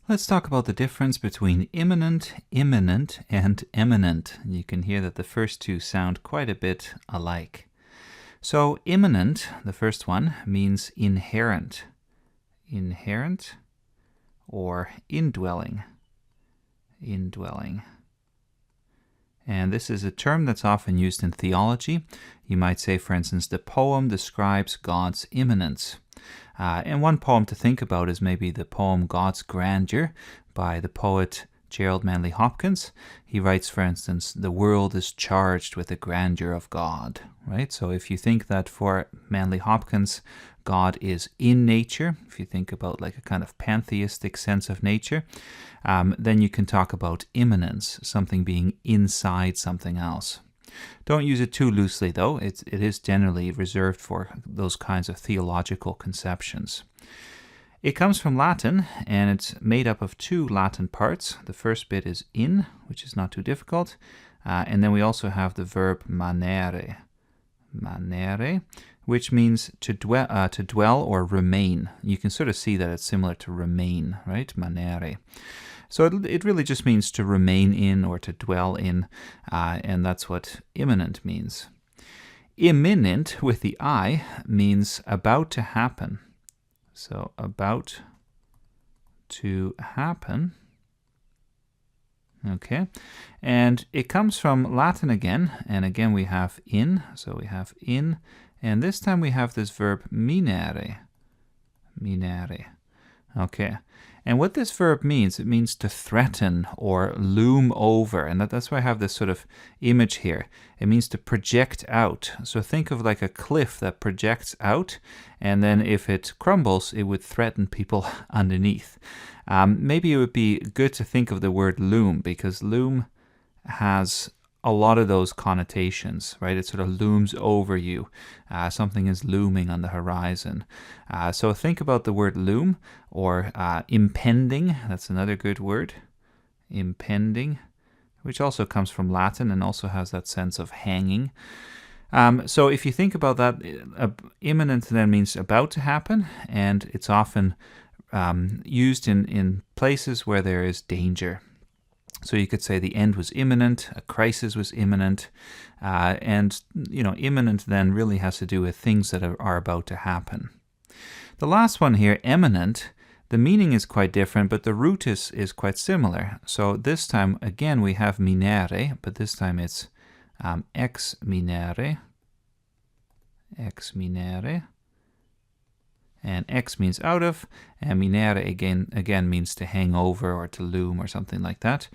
Let's talk about the difference between imminent, imminent, and eminent. You can hear that the first two sound quite a bit alike. So imminent, the first one, means inherent. Inherent or indwelling. Indwelling. And this is a term that's often used in theology. You might say, for instance, the poem describes God's immanence. And one poem to think about is maybe the poem God's Grandeur by the poet Gerald Manley Hopkins. He writes, for instance, the world is charged with the grandeur of God, right? So if you think that for Manley Hopkins, God is in nature, if you think about like a kind of pantheistic sense of nature, then you can talk about immanence, something being inside something else. Don't use it too loosely, though. It is generally reserved for those kinds of theological conceptions. It comes from Latin, and it's made up of two Latin parts. The first bit is in, which is not too difficult, and then we also have the verb manere. Manere, which means to dwell or remain. You can sort of see that it's similar to remain, right? Manere. So it really just means to remain in or to dwell in, and that's what imminent means. Imminent, with the I, means about to happen. So about to happen. Okay, and it comes from Latin again, and again we have in, so we have in, and this time we have this verb minere. Minere. Okay. And what this verb means, it means to threaten or loom over. And that's why I have this sort of image here. It means to project out. So think of like a cliff that projects out. And then if it crumbles, it would threaten people underneath. Maybe it would be good to think of the word loom, because loom has a lot of those connotations, right? It sort of looms over you. Something is looming on the horizon. So think about the word loom or impending. That's another good word. Impending, which also comes from Latin and also has that sense of hanging. So if you think about that, imminent then means about to happen, and it's often used in places where there is danger. So you could say the end was imminent, a crisis was imminent, and imminent then really has to do with things that are about to happen. The last one here, eminent, the meaning is quite different, but the root is quite similar. So this time, again, we have minere, but this time it's ex minere, and ex means out of, and minere again means to hang over or to loom or something like that.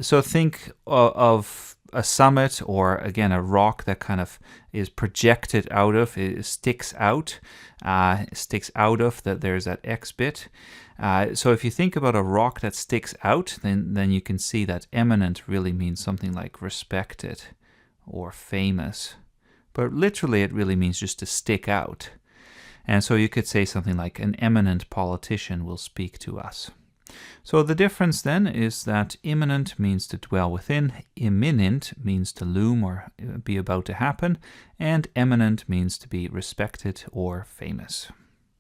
So think of a summit or, again, a rock that kind of is projected out of, it sticks out of, that there's that ex bit. So if you think about a rock that sticks out, then you can see that eminent really means something like respected or famous. But literally it really means just to stick out. And so you could say something like an eminent politician will speak to us. So the difference then is that imminent means to dwell within, imminent means to loom or be about to happen, and eminent means to be respected or famous.